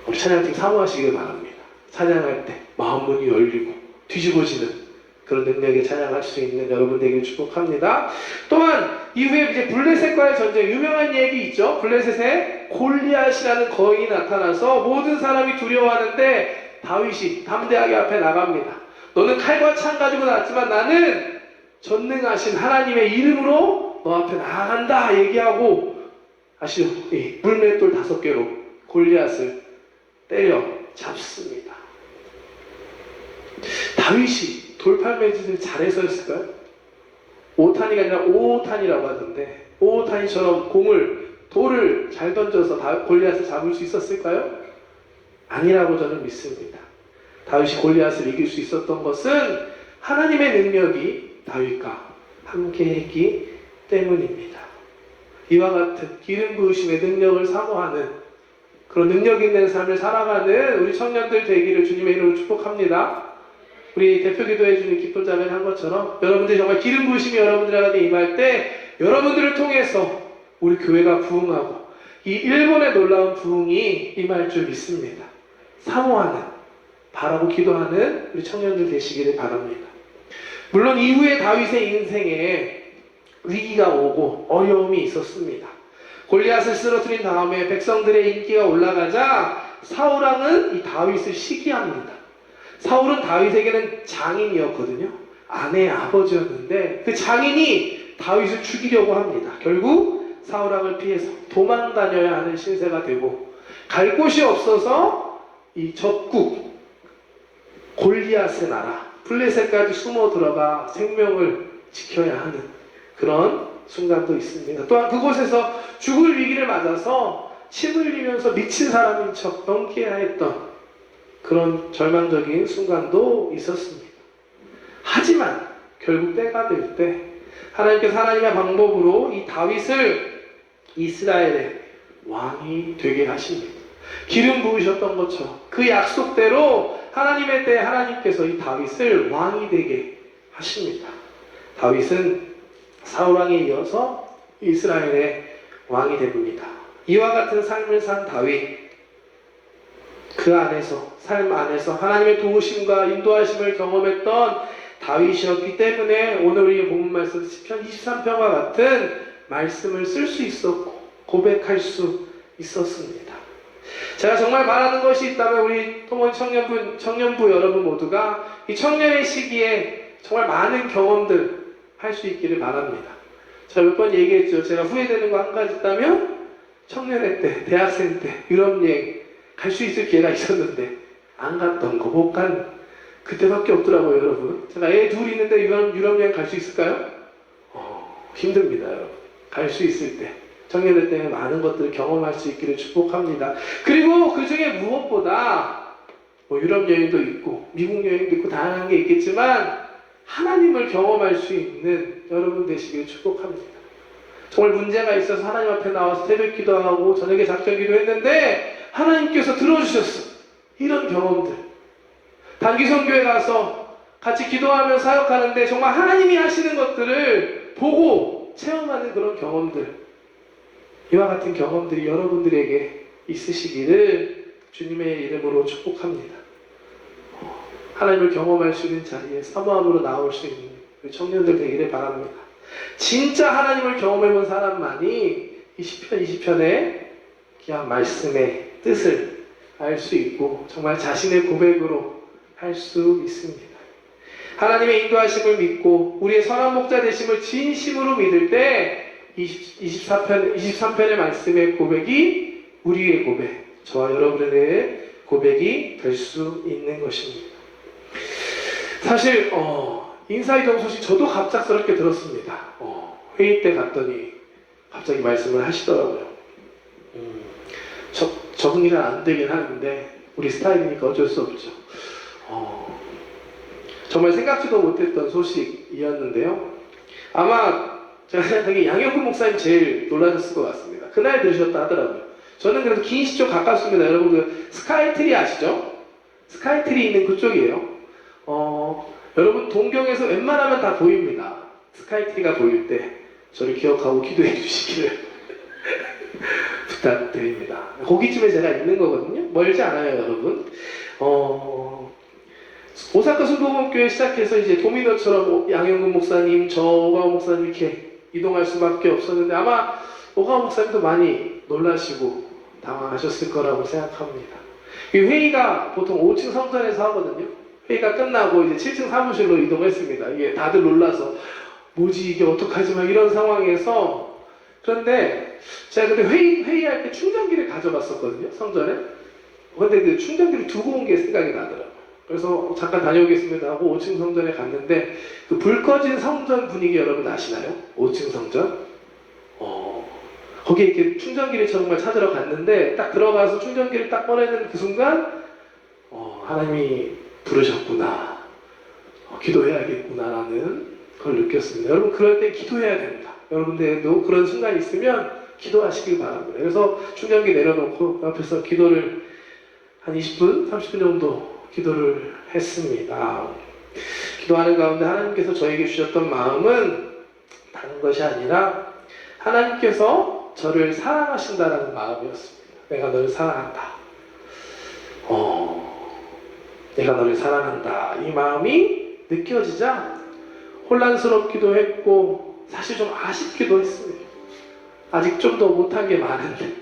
우리 찬양팀 사모하시길 바랍니다. 찬양할 때 마음문이 열리고 뒤집어지는 그런 능력에 찬양할 수 있는 여러분 되길 축복합니다. 또한 이후에 이제 블레셋과의 전쟁, 유명한 얘기 있죠. 블레셋에 골리앗이라는 거인이 나타나서 모든 사람이 두려워하는데 다윗이 담대하게 앞에 나갑니다. 너는 칼과 창 가지고 나왔지만 나는 전능하신 하나님의 이름으로 너 앞에 나아간다 얘기하고 아시죠? 이 물맷돌 5개로 골리앗을 때려 잡습니다. 다윗이 돌팔매질을 잘해서였을까요? 5탄이 아니라 5탄이라고 하던데 5탄이처럼 돌을 잘 던져서 골리앗을 잡을 수 있었을까요? 아니라고 저는 믿습니다. 다윗이 골리앗을 이길 수 있었던 것은 하나님의 능력이 다윗과 함께 했기 때문입니다. 이와 같은 기름 부으심의 능력을 사모하는 그런 능력 있는 삶을 살아가는 우리 청년들 되기를 주님의 이름으로 축복합니다. 우리 대표 기도해 주는 기쁜 자매를 한 것처럼 여러분들이 정말 기름 부으심이 여러분들에게 임할 때 여러분들을 통해서 우리 교회가 부흥하고 이 일본의 놀라운 부흥이 임할 줄 믿습니다. 사모하는, 바라고 기도하는 우리 청년들 되시기를 바랍니다. 물론 이후에 다윗의 인생에 위기가 오고 어려움이 있었습니다. 골리앗을 쓰러뜨린 다음에 백성들의 인기가 올라가자 사울왕은 이 다윗을 시기합니다. 사울은 다윗에게는 장인이었거든요. 아내의 아버지였는데 그 장인이 다윗을 죽이려고 합니다. 결국 사울왕을 피해서 도망 다녀야 하는 신세가 되고 갈 곳이 없어서 이 적국 골리앗의 나라 블레셋까지 숨어 들어가 생명을 지켜야 하는 그런 순간도 있습니다. 또한 그곳에서 죽을 위기를 맞아서 침 흘리면서 미친 사람인 척 넘겨야 했던 그런 절망적인 순간도 있었습니다. 하지만 결국 때가 될 때 하나님께서 하나님의 방법으로 이 다윗을 이스라엘의 왕이 되게 하십니다. 기름 부으셨던 것처럼 그 약속대로 하나님의 때에 하나님께서 이 다윗을 왕이 되게 하십니다. 다윗은 사울왕에 이어서 이스라엘의 왕이 됩니다. 이와 같은 삶을 산 다윗, 그 안에서 삶 안에서 하나님의 도우심과 인도하심을 경험했던 다윗이었기 때문에 오늘 우리 본문 말씀 시편 23편과 같은 말씀을 쓸 수 있었고 고백할 수 있었습니다. 제가 정말 바라는 것이 있다면 우리 토몬 청년부 여러분 모두가 이 청년의 시기에 정말 많은 경험들 할 수 있기를 바랍니다. 제가 몇 번 얘기했죠. 제가 후회되는 거 한 가지 있다면 청년회 때, 대학생 때 유럽 여행 갈 수 있을 기회가 있었는데 안 갔던 거, 못 간 그때밖에 없더라고요, 여러분. 제가 애 둘이 있는데 유럽 여행 갈 수 있을까요? 힘듭니다, 여러분. 갈 수 있을 때 청년회 때 많은 것들을 경험할 수 있기를 축복합니다. 그리고 그 중에 무엇보다 유럽 여행도 있고 미국 여행도 있고 다양한 게 있겠지만 하나님을 경험할 수 있는 여러분 되시기를 축복합니다. 정말 문제가 있어서 하나님 앞에 나와서 새벽 기도하고 저녁에 작전 기도했는데 하나님께서 들어주셨어. 이런 경험들. 단기 선교회 가서 같이 기도하며 사역하는데 정말 하나님이 하시는 것들을 보고 체험하는 그런 경험들. 이와 같은 경험들이 여러분들에게 있으시기를 주님의 이름으로 축복합니다. 하나님을 경험할 수 있는 자리에 사모함으로 나올 수 있는 우리 청년들 되기를 바랍니다. 진짜 하나님을 경험해본 사람만이 이 시편 20편의 귀한 말씀의 뜻을 알 수 있고 정말 자신의 고백으로 할 수 있습니다. 하나님의 인도하심을 믿고 우리의 선한 목자 되심을 진심으로 믿을 때 23편의 말씀의 고백이 우리의 고백, 저와 여러분의 고백이 될 수 있는 것입니다. 사실 인사이동 소식 저도 갑작스럽게 들었습니다. 회의 때 갔더니 갑자기 말씀을 하시더라고요. 적응이 잘 안 되긴 하는데 우리 스타일이니까 어쩔 수 없죠. 정말 생각지도 못했던 소식이었는데요. 아마 제가 생각하기에 양현근 목사님 제일 놀라셨을 것 같습니다. 그날 들으셨다 하더라고요. 저는 그래도 긴시 쪽 가깝습니다. 여러분 그 스카이트리 아시죠? 스카이트리 있는 그쪽이에요. 여러분 동경에서 웬만하면 다 보입니다. 스카이트리가 보일 때 저를 기억하고 기도해 주시기를 부탁드립니다. 거기쯤에 제가 있는 거거든요. 멀지 않아요, 여러분. 오사카 순복음교회 시작해서 이제 도미노처럼 양현근 목사님, 저 오가오 목사님 이렇게 이동할 수밖에 없었는데 아마 오가오 목사님도 많이 놀라시고 당황하셨을 거라고 생각합니다. 이 회의가 보통 5층 성전에서 하거든요. 회의가 끝나고 이제 7층 사무실로 이동했습니다. 이게 다들 놀라서 뭐지 이게 어떡하지 막 이런 상황에서 그런데 제가 그때 회의할 때 충전기를 가져갔었거든요. 성전에. 근데 그 충전기를 두고 온 게 생각이 나더라고요. 그래서 잠깐 다녀오겠습니다 하고 5층 성전에 갔는데 그 불 꺼진 성전 분위기 여러분 아시나요? 5층 성전? 거기에 이렇게 충전기를 정말 찾으러 갔는데 딱 들어가서 충전기를 딱 꺼내는 그 순간 하나님이 부르셨구나. 기도해야겠구나라는 걸 느꼈습니다. 여러분 그럴 때 기도해야 됩니다. 여러분들도 그런 순간이 있으면 기도하시길 바랍니다. 그래서 충전기 내려놓고 옆에서 기도를 한 20분, 30분 정도 기도를 했습니다. 기도하는 가운데 하나님께서 저에게 주셨던 마음은 다른 것이 아니라 하나님께서 저를 사랑하신다라는 마음이었습니다. 내가 너를 사랑한다. 내가 너를 사랑한다. 이 마음이 느껴지자 혼란스럽기도 했고 사실 좀 아쉽기도 했습니다. 아직 좀 더 못한 게 많은데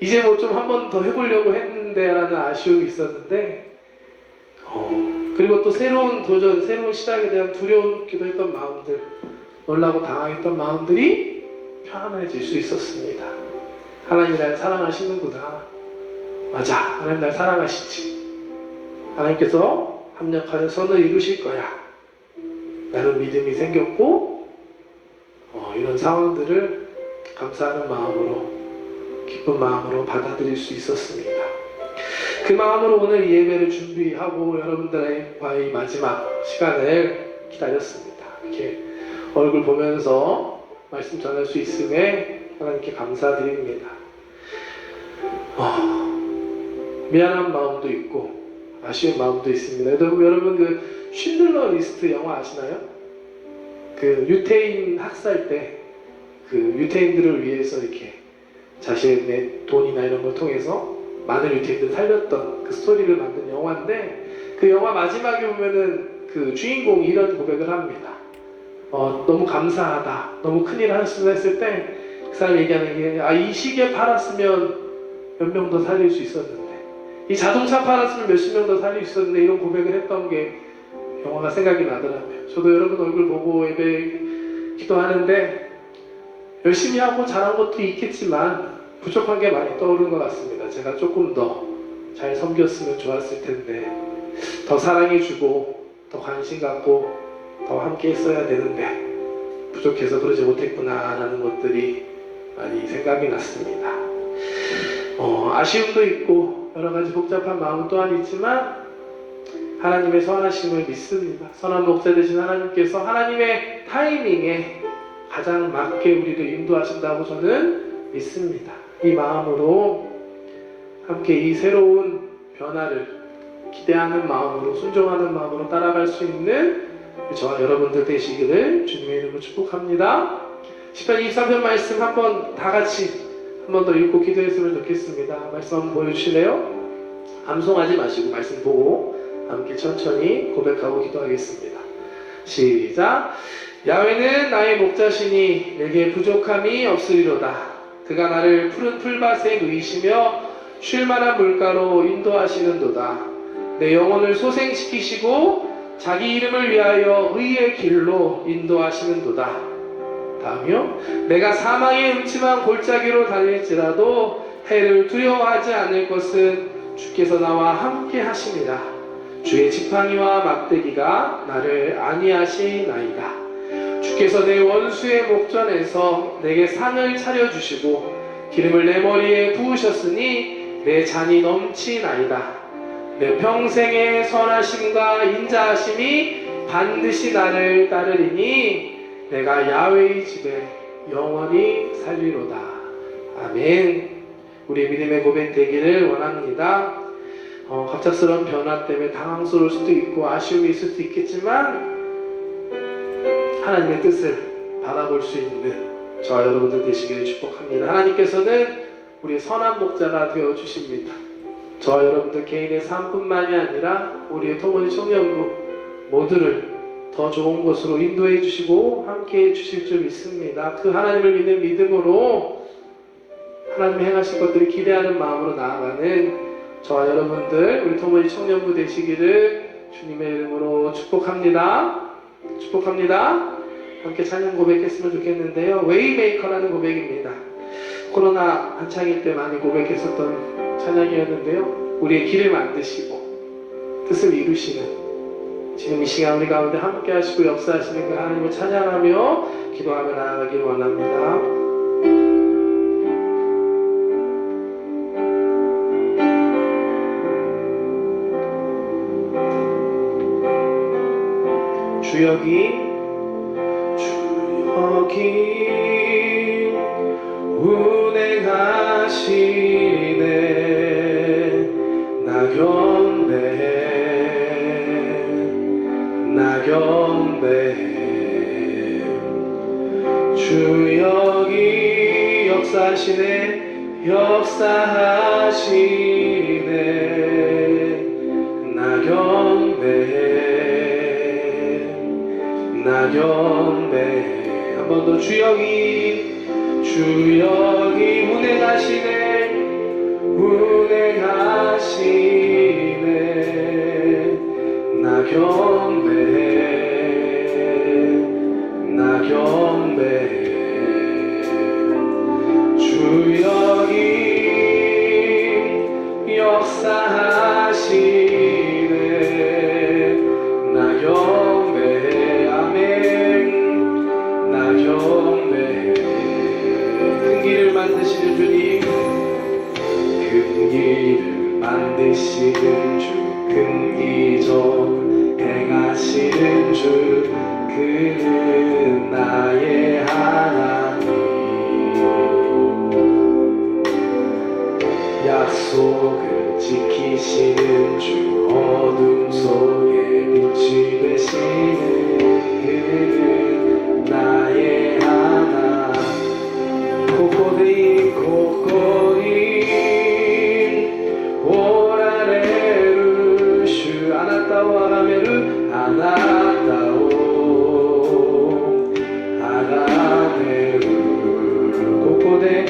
이제 뭐 좀 한 번 더 해보려고 했는데 라는 아쉬움이 있었는데 그리고 또 새로운 도전, 새로운 시작에 대한 두려움기도 했던 마음들, 놀라고 당황했던 마음들이 편안해질 수 있었습니다. 하나님 날 사랑하시는구나. 맞아, 하나님 날 사랑하시지. 하나님께서 합력하여 선을 이루실 거야. 나는 믿음이 생겼고 이런 상황들을 감사하는 마음으로, 기쁜 마음으로 받아들일 수 있었습니다. 그 마음으로 오늘 이 예배를 준비하고 여러분들과의 마지막 시간을 기다렸습니다. 이렇게 얼굴 보면서 말씀 전할 수 있음에 하나님께 감사드립니다. 미안한 마음도 있고 아쉬운 마음도 있습니다. 여러분 그 쉰들러 리스트 영화 아시나요? 그 유태인 학살 때 그 유태인들을 위해서 이렇게 자신의 돈이나 이런 걸 통해서 많은 유태인들을 살렸던 그 스토리를 만든 영화인데 그 영화 마지막에 보면은 그 주인공이 이런 고백을 합니다. 너무 감사하다. 너무 큰일을 했을 때 그 사람이 얘기하는 게 이 시기에 팔았으면 몇 명 더 살릴 수 있었는데 이 자동차 팔았으면 몇십 명 더 살릴 수 있었는데 이런 고백을 했던 게 영화가 생각이 나더라고요. 저도 여러분 얼굴 보고 예배 기도하는데 열심히 하고 잘한 것도 있겠지만 부족한 게 많이 떠오르는 것 같습니다. 제가 조금 더 잘 섬겼으면 좋았을 텐데 더 사랑해주고 더 관심 갖고 더 함께 했어야 되는데 부족해서 그러지 못했구나 라는 것들이 많이 생각이 났습니다. 아쉬움도 있고 여러 가지 복잡한 마음 또한 있지만 하나님의 선하심을 믿습니다. 선한 목자 되신 하나님께서 하나님의 타이밍에 가장 맞게 우리를 인도하신다고 저는 믿습니다. 이 마음으로 함께 이 새로운 변화를 기대하는 마음으로, 순종하는 마음으로 따라갈 수 있는 저와 여러분들 되시기를 주님의 이름으로 축복합니다. 시편 23편 말씀 한번 다 같이 한 번 더 읽고 기도했으면 좋겠습니다. 말씀 한번 보여주실래요? 암송하지 마시고 말씀 보고 함께 천천히 고백하고 기도하겠습니다. 시작. 야훼는 나의 목자시니 내게 부족함이 없으리로다. 그가 나를 푸른 풀밭에 누이시며 쉴만한 물가로 인도하시는도다. 내 영혼을 소생시키시고 자기 이름을 위하여 의의 길로 인도하시는도다. 다음이요. 내가 사망의 음침한 골짜기로 다닐지라도 해를 두려워하지 않을 것은 주께서 나와 함께 하심이라. 주의 지팡이와 막대기가 나를 안위하시나이다. 주께서 내 원수의 목전에서 내게 상을 차려주시고 기름을 내 머리에 부으셨으니 내 잔이 넘치나이다. 내 평생의 선하심과 인자하심이 반드시 나를 따르리니 내가 야훼의 집에 영원히 살리로다. 아멘. 우리 믿음의 고백 되기를 원합니다. 갑작스러운 변화 때문에 당황스러울 수도 있고 아쉬움이 있을 수도 있겠지만 하나님의 뜻을 바라볼 수 있는 저와 여러분들 되시기를 축복합니다. 하나님께서는 우리 선한 목자가 되어주십니다. 저와 여러분들 개인의 삶뿐만이 아니라 우리의 토모니 청년부 모두를 더 좋은 곳으로 인도해 주시고 함께 해 주실 줄 믿습니다. 그 하나님을 믿는 믿음으로 하나님이 행하실 것들을 기대하는 마음으로 나아가는 저와 여러분들 우리 토모니 청년부 되시기를 주님의 이름으로 축복합니다. 축복합니다. 함께 찬양 고백했으면 좋겠는데요. 웨이메이커라는 고백입니다. 코로나 한창일 때 많이 고백했었던 찬양이었는데요. 우리의 길을 만드시고 뜻을 이루시는 지금 이 시간 우리 가운데 함께 하시고 역사하시는 그 하나님을 찬양하며 기도하며 나아가기를 원합니다. 주여기 운행하시네 나경배 주 여기 역사하시네 나경배 한 번 더 주 여기 운행하시네 나경배 주 여기 역사하시네 나경배 아멘 나경배 큰 길을 만드시는 주님 큰 길을 만드시는 주 큰 기적 행하시는 주 그는 나의 하나님 약속을 지키시는 주 어둠 속에 빛이 되시는 그는 나의 하나님 코코리 오라레루슈 아나타오 아라네루 코코데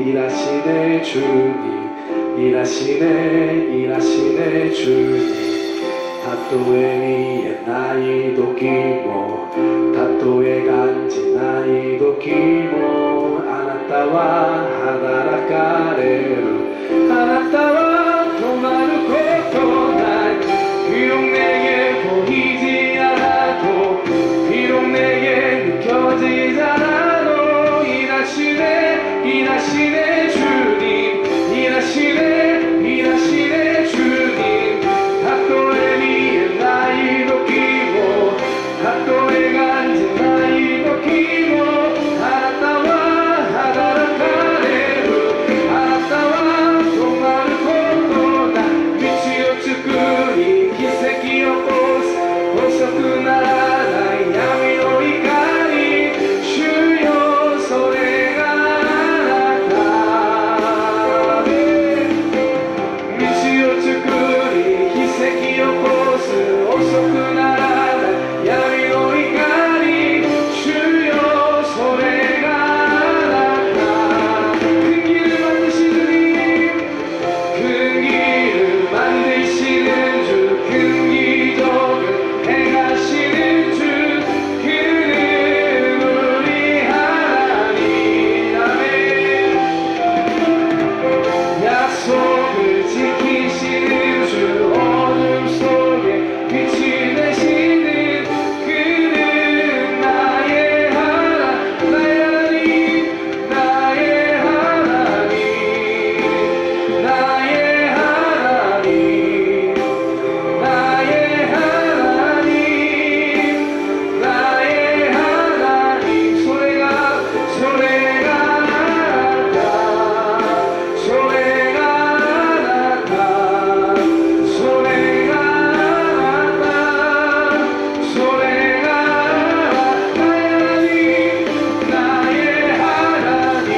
일하시네 주님, 일하시네 주님. 다또에 위에 나이도 기모, 다또에 간지 나이도 기모. 아나타와 하다라카레루, 아나타와 도마루 코토 나이. 비록 내게 보이지 않아도, 비록 내게 느껴지지 않아도, 일하시네 주님, 일하시네 주님. 다또에 위에 나이도 기고, 다또에 간지 나이도 기고. 아나타와 하다라카레루, 아나타와 도마루 코토 나이. 미치요 츠쿠리 기세키요 보스, 오소쿠나라나이 야미노 이카리. 주여 소레가 나타네. 미치요 츠쿠리 기세키요 보스, 오소쿠나라나이 야미노 이카리. 주여 소레가 나타. 큰 길을 만드시는 큰 길을 만드시는 주, 큰 기적을 행하시는 주, 그는 우리 하나님. 아멘. 약속을 지키시는 주, 어둠 속에 빛이 되시는 그는 나의 하나님, 나의 하나님, 나의 하나님, 나의 하나님, 나의 하나님. 소래가 나타, 소래가 나타, 소래가 나타, 소래가 나의 하나님,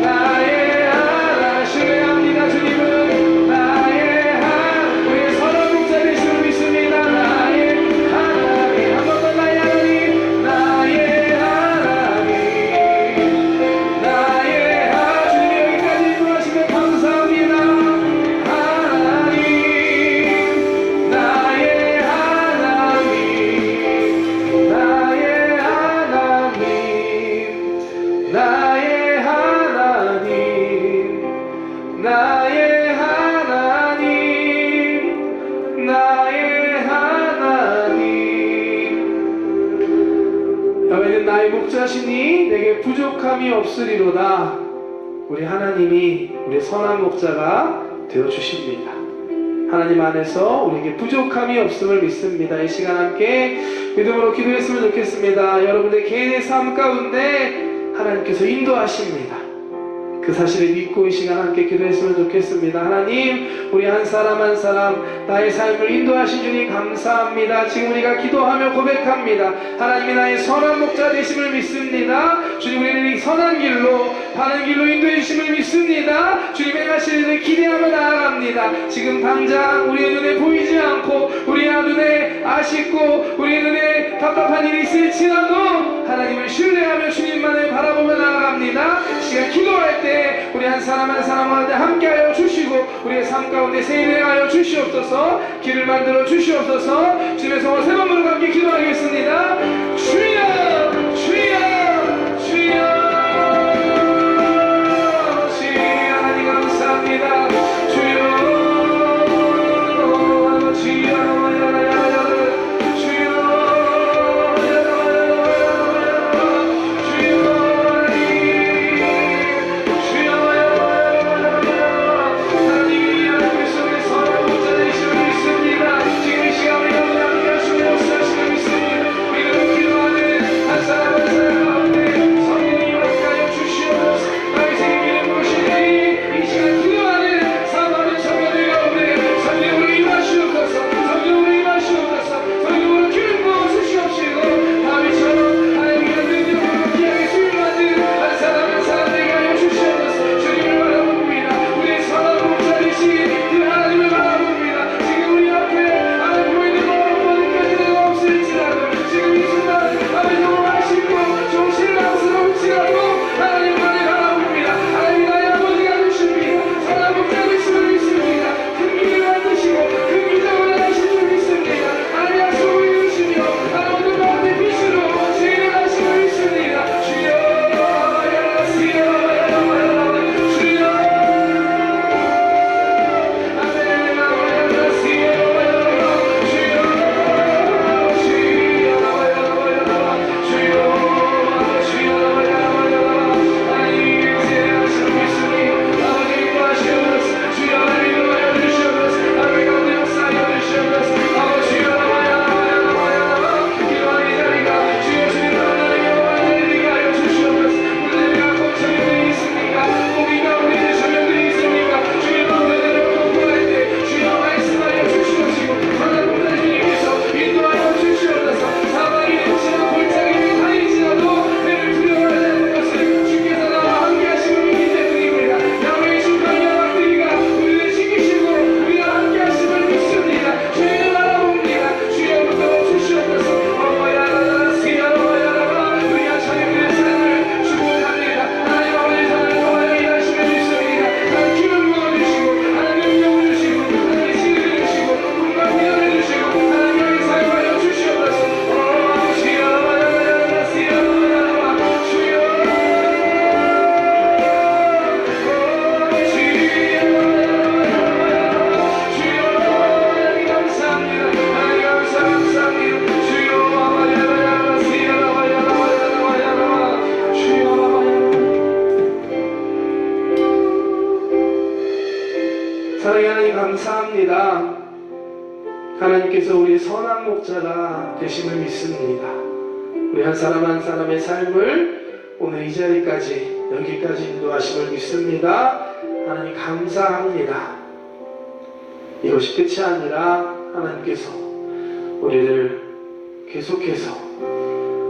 나의 하나님. 신뢰합니다. 주님은 나의 하나님, 우리의 선한 목자 되심을 믿습니다. 나의 하나님. 한 번 더 나의 하나님, 나의 하나님, 나의 주님이 여기까지 인도하시면 감사합니다. 하나님, 나의 하나님, 나의 하나님, 나의 하나님, 나의 하나님, 나의 하나님. 야훼는 나의 목자시니 내게 부족함이 없으리로다. 우리 하나님이 우리 선한 목자가 되어 주십니다. 하나님 안에서 우리에게 부족함이 없음을 믿습니다. 이 시간 함께 믿음으로 기도했으면 좋겠습니다. 여러분들 개인의 삶 가운데 하나님께서 인도하십니다. 그 사실을 믿고 이 시간 함께 기도했으면 좋겠습니다. 하나님, 우리 한 사람 한 사람 나의 삶을 인도하신 주님 감사합니다. 지금 우리가 기도하며 고백합니다. 하나님이 나의 선한 목자 되심을 믿습니다. 주님, 우리는 이 선한 길로 바른 길로 인도해 주심을 믿습니다. 주님 행하실 일을 기대하며 나아갑니다. 지금 당장 우리의 눈에 보이지 않고 우리의 눈에 아쉽고 우리의 눈에 답답한 일이 있을지라도 하나님을 신뢰하며 주님만을 바라보며 나아갑니다. 시간 기도할 때 우리 한 사람 한 사람 가운데 함께하여 주시고 우리의 삶 가운데 세인하여 주시옵소서. 길을 만들어 주시옵소서. 주님의 성을 세 번 부르고 함께 기도하겠습니다. 주여, 주여, 주여. 하나님 감사합니다. 주여, 주여. 감사합니다. 하나님께서 우리 선한 목자가 되심을 믿습니다. 우리 한 사람 한 사람의 삶을 오늘 이 자리까지 여기까지 인도하심을 믿습니다. 하나님 감사합니다. 이것이 끝이 아니라 하나님께서 우리를 계속해서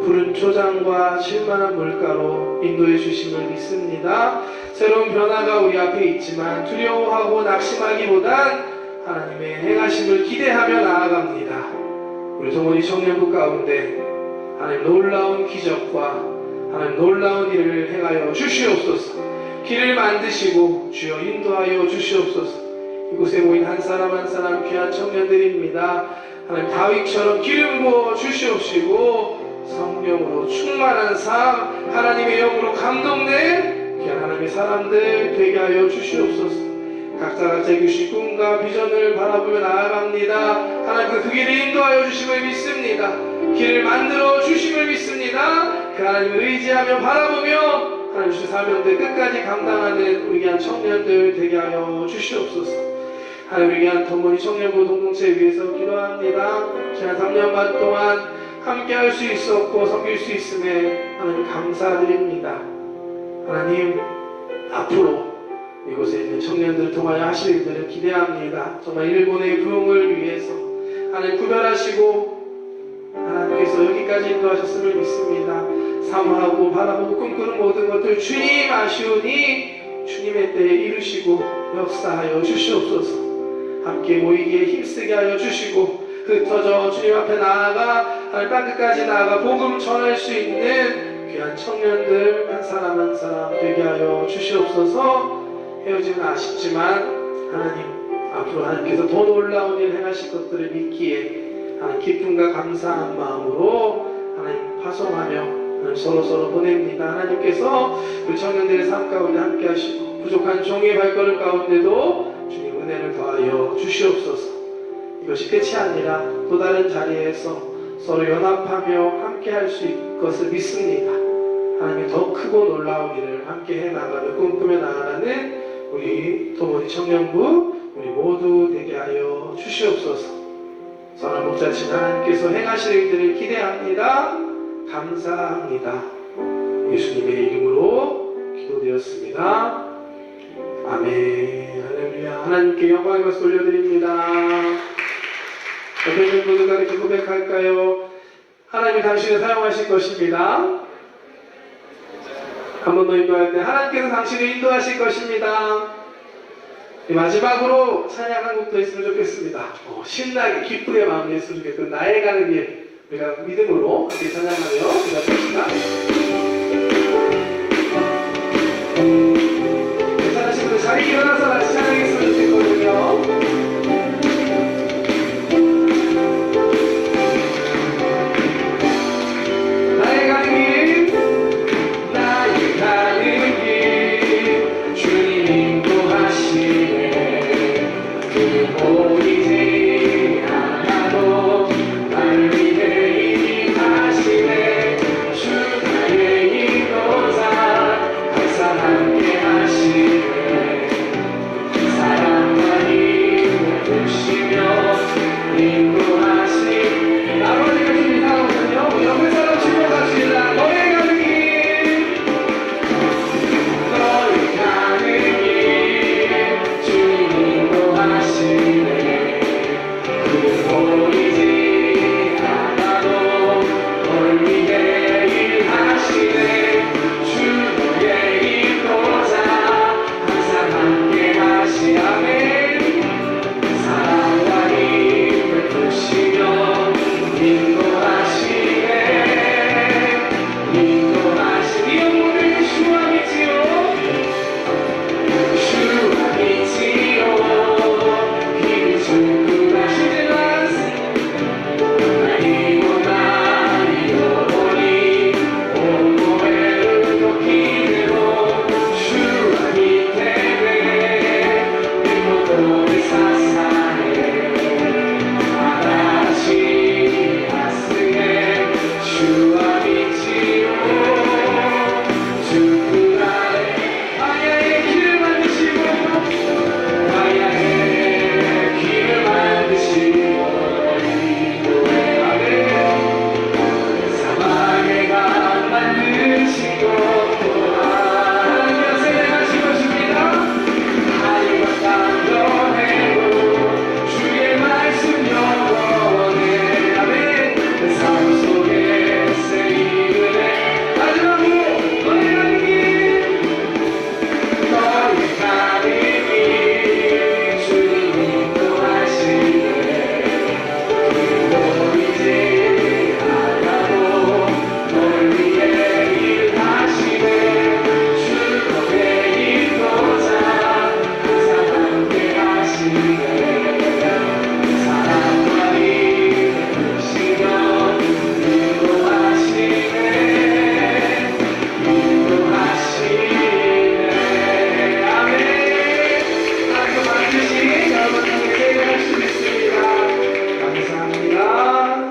푸른 초장과 쉴만한 물가로 인도해 주심을 믿습니다. 새로운 변화가 우리 앞에 있지만 두려워하고 낙심하기보단 하나님의 행하심을 기대하며 나아갑니다. 우리 동원이 청년부 가운데 하나님 놀라운 기적과 하나님 놀라운 일을 행하여 주시옵소서. 길을 만드시고 주여 인도하여 주시옵소서. 이곳에 모인 한 사람 한 사람 귀한 청년들입니다. 하나님 다윗처럼 기름 부어 주시옵시고 성령으로 충만한 삶, 하나님의 영으로 감동된 귀한 하나님의 사람들 되게 하여 주시옵소서. 각자 각자의 주신 꿈과 비전을 바라보며 나아갑니다. 하나님 그 길을 인도하여 주심을 믿습니다. 길을 만들어 주심을 믿습니다. 그 하나님을 의지하며 바라보며 하나님 주신 사명들 끝까지 감당하는 우리 귀한 청년들 되게 하여 주시옵소서. 하나님 우리 귀한 더모니 청년부 공동체 위해서 기도합니다. 지난 3년 반 동안 함께 할 수 있었고 섬길 수 있음에 하나님 감사드립니다. 하나님 앞으로 이곳에 있는 청년들을 통하여 하실 일들을 기대합니다. 정말 일본의 부흥을 위해서 하나님 구별하시고 하나님께서 여기까지 인도하셨음을 믿습니다. 사모하고 바라보고 꿈꾸는 모든 것들 주님 아시오니 주님의 때에 이루시고 역사하여 주시옵소서. 함께 모이기에 힘쓰게 하여 주시고 흩어져 주님 앞에 나아가 하나님 땅끝까지 나아가 복음 전할 수 있는 귀한 청년들 한 사람 한 사람 되게 하여 주시옵소서. 헤어지면 아쉽지만 하나님 앞으로 하나님께서 더 놀라운 일 행하실 것들을 믿기에 하나님 기쁨과 감사한 마음으로 하나님 파송하며 하나님 서로 보냅니다. 하나님께서 우리 청년들의 삶 가운데 함께 하시고 부족한 종의 발걸음 가운데도 주님 은혜를 더하여 주시옵소서. 이것이 끝이 아니라 또 다른 자리에서 서로 연합하며 함께 할 수 있을 것을 믿습니다. 하나님 더 크고 놀라운 일을 함께 해나가며 꿈꾸며 나아가는 우리 도모니 청년부 우리 모두 되게 하여 주시옵소서. 선한 목자신 하나님께서 행하실 일들을 기대합니다. 감사합니다. 예수님의 이름으로 기도되었습니다. 아멘. 할렐루야. 하나님께 영광의 박수 올려드립니다. 옆에 있는 분들과 이렇게 고백할까요? 하나님이 당신을 사용하실 것입니다. 한 번 더 인도할 때 하나님께서 당신을 인도하실 것입니다. 마지막으로 찬양 한 곡도 했으면 좋겠습니다. 신나게 기쁨의 마음이 했으면 좋겠고 나의 가는 길 우리가 믿음으로 함께 찬양하며 기도합시다.